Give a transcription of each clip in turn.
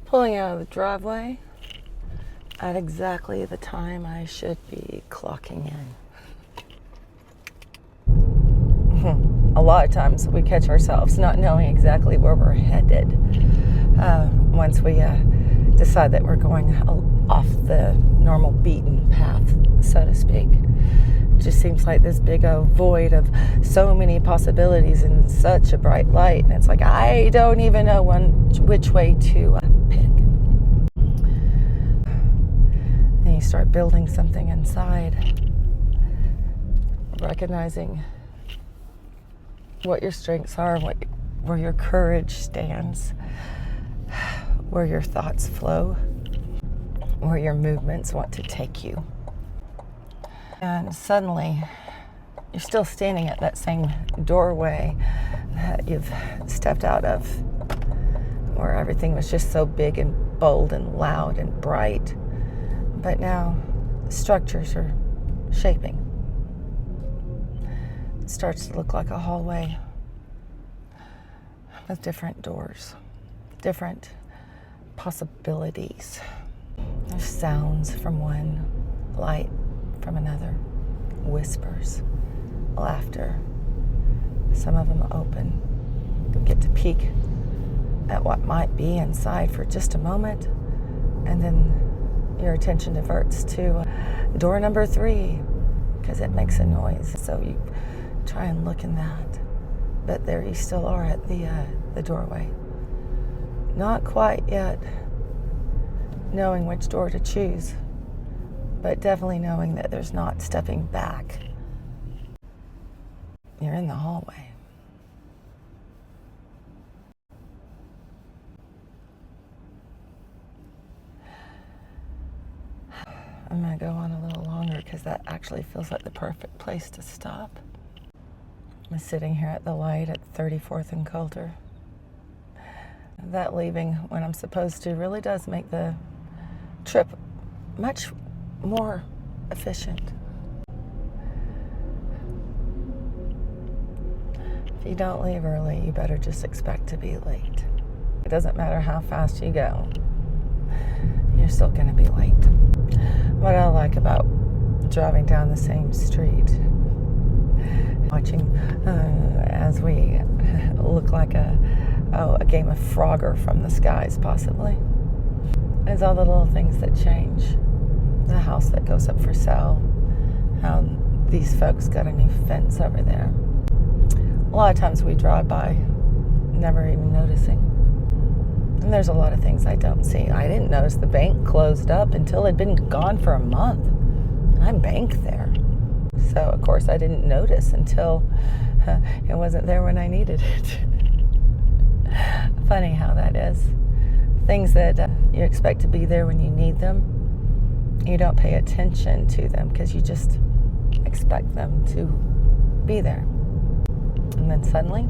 Pulling out of the driveway at exactly the time I should be clocking in. A lot of times we catch ourselves not knowing exactly where we're headed once we decide that we're going off the normal beaten path, so to speak. It just seems like this big void of so many possibilities in such a bright light, and it's like I don't even know which way to pick. Then you start building something inside, recognizing what your strengths are, where your courage stands, where your thoughts flow, where your movements want to take you. And suddenly, you're still standing at that same doorway that you've stepped out of, where everything was just so big and bold and loud and bright. But now, structures are shaping. It starts to look like a hallway with different doors, different possibilities. There's sounds from one, light from another, whispers, laughter. Some of them open. You get to peek at what might be inside for just a moment, and then your attention diverts to door number 3 because it makes a noise. So you try and look in that, but there you still are at the doorway. Not quite yet knowing which door to choose, but definitely knowing that there's not stepping back. You're in the hallway. I'm going to go on a little longer because that actually feels like the perfect place to stop. I'm sitting here at the light at 34th and Coulter. That leaving when I'm supposed to really does make the trip much more efficient. If you don't leave early, you better just expect to be late. It doesn't matter how fast you go, you're still going to be late. What I like about driving down the same street, watching as we look like a game of Frogger from the skies, possibly, is all the little things that change. The house that goes up for sale, how these folks got a new fence over there. A lot of times we drive by, never even noticing. And there's a lot of things I don't see. I didn't notice the bank closed up until it'd been gone for a month. I'm banked there. So, of course, I didn't notice until it wasn't there when I needed it. Funny how that is. Things that you expect to be there when you need them, you don't pay attention to them because you just expect them to be there. And then suddenly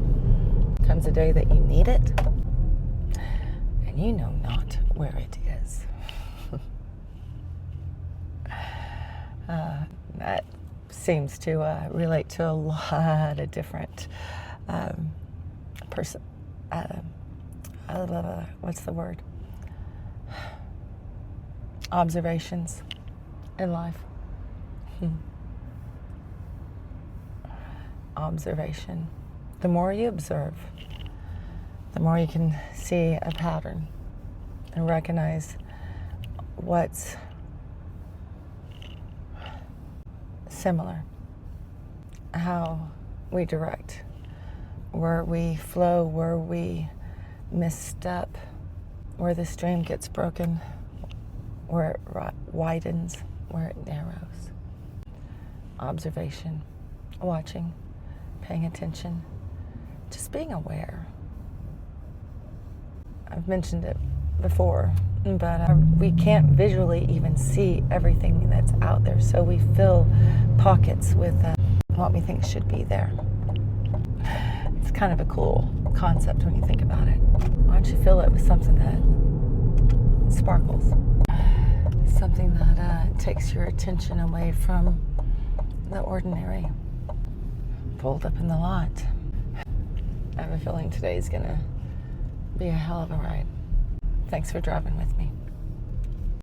comes a day that you need it, and you know not where it is. That seems to relate to a lot of different what's the word? Observations in life. Observation. The more you observe, the more you can see a pattern and recognize what's similar, how we direct, where we flow, where we misstep, where the stream gets broken, where it widens, where it narrows. Observation, watching, paying attention, just being aware. I've mentioned it before, but we can't visually even see everything that's out there, so we fill pockets with what we think should be there. It's kind of a cool concept when you think about it. Why don't you fill it with something that sparkles? Something that takes your attention away from the ordinary. Pulled up in the lot. I have a feeling today's gonna be a hell of a ride. Thanks for driving with me.